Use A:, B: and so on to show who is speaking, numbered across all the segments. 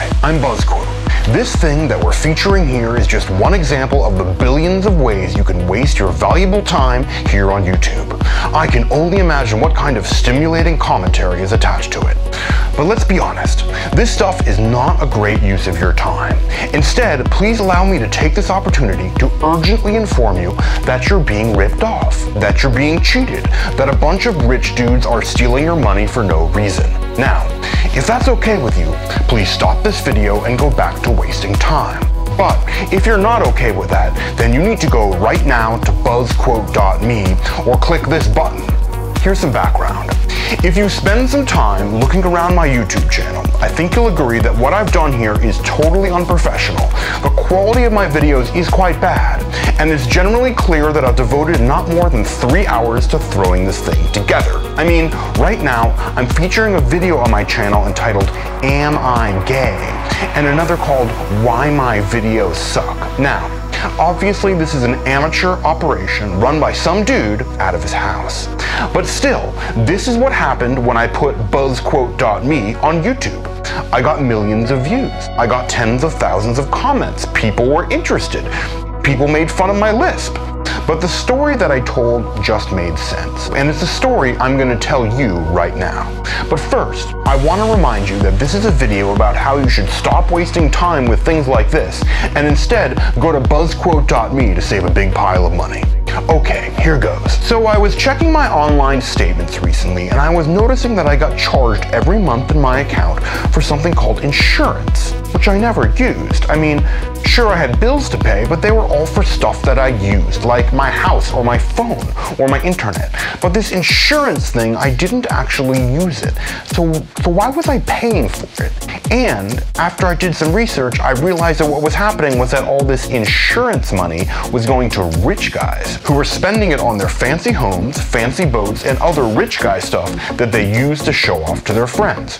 A: Hi, I'm Buzzquote. This thing that we're featuring here is just one example of the billions of ways you can waste your valuable time here on YouTube. I can only imagine what kind of stimulating commentary is attached to it. But let's be honest, this stuff is not a great use of your time. Instead, please allow me to take this opportunity to urgently inform you that you're being ripped off, that you're being cheated, that a bunch of rich dudes are stealing your money for no reason. Now, if that's okay with you, please stop this video and go back to wasting time. But if you're not okay with that, then you need to go right now to Buzzquote.me or click this button. Here's some background. If you spend some time looking around my YouTube channel, I think you'll agree that what I've done here is totally unprofessional. The quality of my videos is quite bad, and it's generally clear that I've devoted not more than 3 hours to throwing this thing together. I mean, right now, I'm featuring a video on my channel entitled, Am I Gay? And another called, Why My Videos Suck. Now, obviously this is an amateur operation run by some dude out of his house. But still, this is what happened when I put Buzzquote.me on YouTube. I got millions of views. I got tens of thousands of comments. People were interested. People made fun of my lisp. But the story that I told just made sense, and it's a story I'm going to tell you right now. But first, I want to remind you that this is a video about how you should stop wasting time with things like this, and instead go to Buzzquote.me to save a big pile of money. Okay, here goes. So I was checking my online statements recently, and I was noticing that I got charged every month in my account for something called insurance, which I never used. I mean, sure, I had bills to pay, but they were all for stuff that I used, like my house or my phone or my internet. But this insurance thing, I didn't actually use it. So why was I paying for it? And after I did some research, I realized that what was happening was that all this insurance money was going to rich guys who were spending it on their fancy homes, fancy boats, and other rich guy stuff that they used to show off to their friends.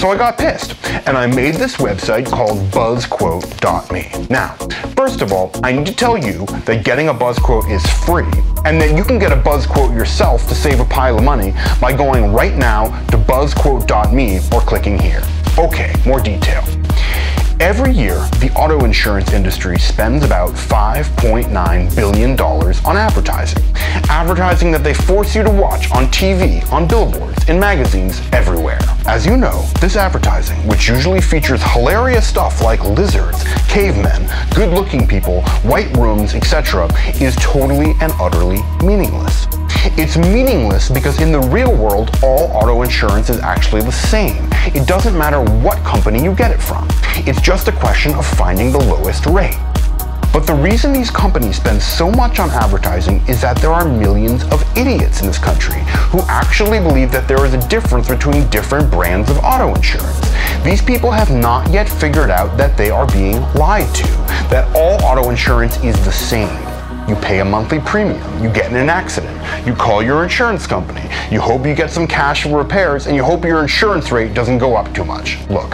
A: So I got pissed, and I made this website called Buzzquote.me. Now, first of all, I need to tell you that getting a Buzzquote is free, and that you can get a Buzzquote yourself to save a pile of money by going right now to Buzzquote.me or clicking here. Okay, more detail. Every year, the auto insurance industry spends about $5.9 billion on advertising. Advertising that they force you to watch on TV, on billboards, in magazines, everywhere. As you know, this advertising, which usually features hilarious stuff like lizards, cavemen, good-looking people, white rooms, etc., is totally and utterly meaningless. It's meaningless because in the real world, all auto insurance is actually the same. It doesn't matter what company you get it from. It's just a question of finding the lowest rate. But the reason these companies spend so much on advertising is that there are millions of idiots in this country who actually believe that there is a difference between different brands of auto insurance. These people have not yet figured out that they are being lied to, that all auto insurance is the same. You pay a monthly premium, you get in an accident, you call your insurance company, you hope you get some cash for repairs, and you hope your insurance rate doesn't go up too much. Look,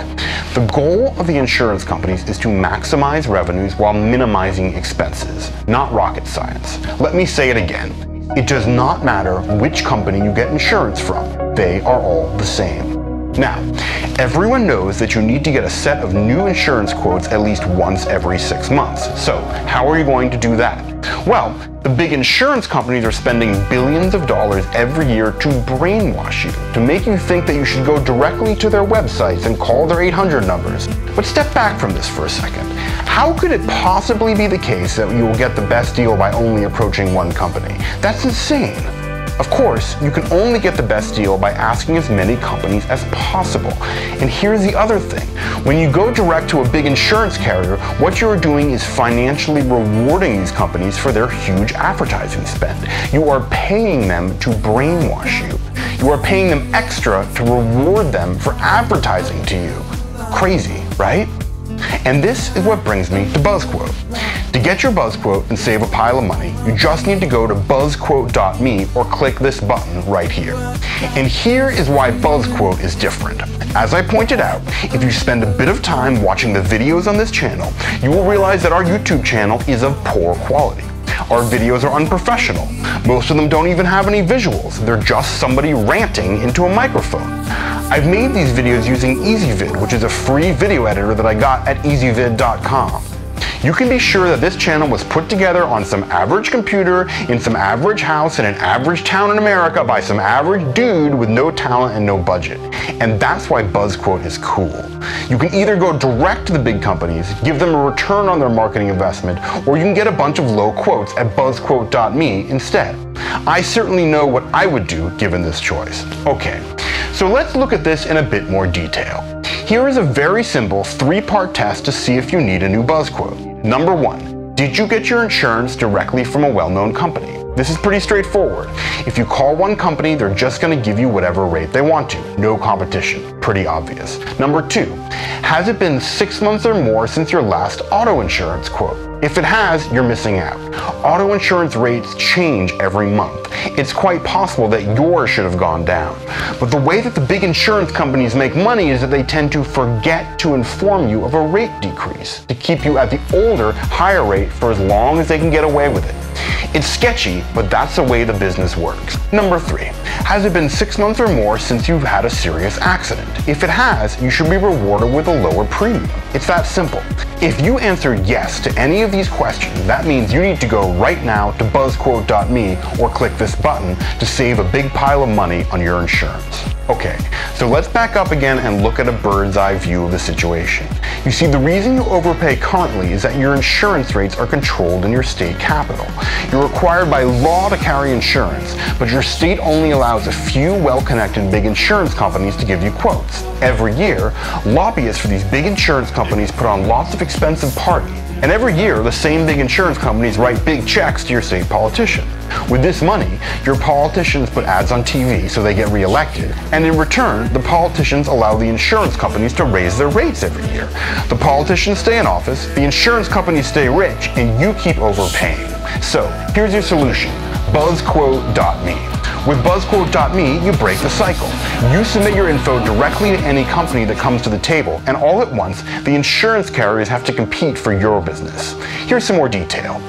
A: the goal of the insurance companies is to maximize revenues while minimizing expenses, not rocket science. Let me say it again. It does not matter which company you get insurance from. They are all the same. Now, everyone knows that you need to get a set of new insurance quotes at least once every 6 months. So, how are you going to do that? Well, the big insurance companies are spending billions of dollars every year to brainwash you, to make you think that you should go directly to their websites and call their 800 numbers. But step back from this for a second. How could it possibly be the case that you will get the best deal by only approaching one company? That's insane. Of course, you can only get the best deal by asking as many companies as possible. And here's the other thing. When you go direct to a big insurance carrier, what you're doing is financially rewarding these companies for their huge advertising spend. You are paying them to brainwash you. You are paying them extra to reward them for advertising to you. Crazy, right? And this is what brings me to Buzzquote. To get your Buzzquote and save a pile of money, you just need to go to Buzzquote.me or click this button right here. And here is why Buzzquote is different. As I pointed out, if you spend a bit of time watching the videos on this channel, you will realize that our YouTube channel is of poor quality. Our videos are unprofessional. Most of them don't even have any visuals. They're just somebody ranting into a microphone. I've made these videos using EasyVid, which is a free video editor that I got at easyvid.com. You can be sure that this channel was put together on some average computer in some average house in an average town in America by some average dude with no talent and no budget. And that's why Buzzquote is cool. You can either go direct to the big companies, give them a return on their marketing investment, or you can get a bunch of low quotes at Buzzquote.me instead. I certainly know what I would do given this choice. Okay, so let's look at this in a bit more detail. Here is a very simple 3-part test to see if you need a new Buzzquote. Number 1, did you get your insurance directly from a well-known company? This is pretty straightforward. If you call one company, they're just going to give you whatever rate they want to. No competition. Pretty obvious. Number 2, has it been 6 months or more since your last auto insurance quote? If it has, you're missing out. Auto insurance rates change every month. It's quite possible that yours should have gone down. But the way that the big insurance companies make money is that they tend to forget to inform you of a rate decrease to keep you at the older, higher rate for as long as they can get away with it. It's sketchy, but that's the way the business works. Number 3, has it been 6 months or more since you've had a serious accident? If it has, you should be rewarded with a lower premium. It's that simple. If you answered yes to any of these questions, that means you need to go right now to Buzzquote.me or click this button to save a big pile of money on your insurance. Okay, so let's back up again and look at a bird's eye view of the situation. You see, the reason you overpay currently is that your insurance rates are controlled in your state capital. You're required by law to carry insurance, but your state only allows a few well-connected big insurance companies to give you quotes. Every year, lobbyists for these big insurance companies put on lots of expensive parties. And every year, the same big insurance companies write big checks to your state politician. With this money, your politicians put ads on TV so they get reelected, and in return, the politicians allow the insurance companies to raise their rates every year. The politicians stay in office, the insurance companies stay rich, and you keep overpaying. So, here's your solution, Buzzquote.me. With Buzzquote.me, you break the cycle. You submit your info directly to any company that comes to the table, and all at once, the insurance carriers have to compete for your business. Here's some more detail.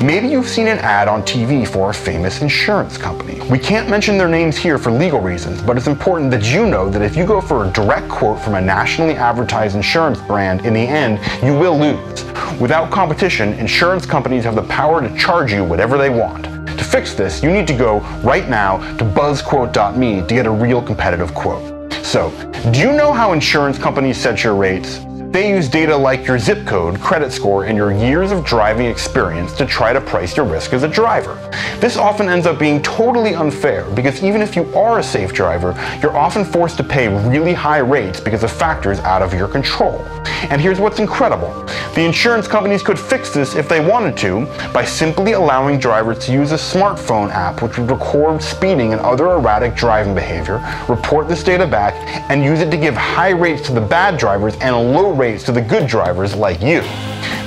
A: Maybe you've seen an ad on TV for a famous insurance company. We can't mention their names here for legal reasons, but it's important that you know that if you go for a direct quote from a nationally advertised insurance brand, in the end, you will lose. Without competition, insurance companies have the power to charge you whatever they want. To fix this, you need to go right now to Buzzquote.me to get a real competitive quote. So, do you know how insurance companies set your rates? They use data like your zip code, credit score, and your years of driving experience to try to price your risk as a driver. This often ends up being totally unfair because even if you are a safe driver, you're often forced to pay really high rates because of factors out of your control. And here's what's incredible. The insurance companies could fix this if they wanted to by simply allowing drivers to use a smartphone app which would record speeding and other erratic driving behavior, report this data back, and use it to give high rates to the bad drivers and low rates to the good drivers like you.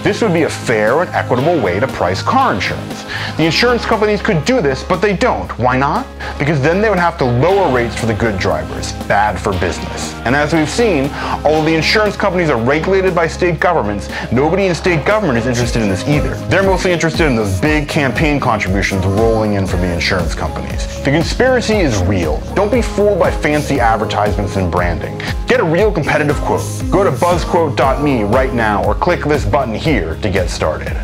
A: This would be a fair and equitable way to price car insurance. The insurance companies could do this, but they don't. Why not? Because then they would have to lower rates for the good drivers. Bad for business. And as we've seen, although the insurance companies are regulated by state governments, nobody in state government is interested in this either. They're mostly interested in those big campaign contributions rolling in from the insurance companies. The conspiracy is real. Don't be fooled by fancy advertisements and branding. Get a real competitive quote. Go to Buzzquote.me right now or click this button here to get started.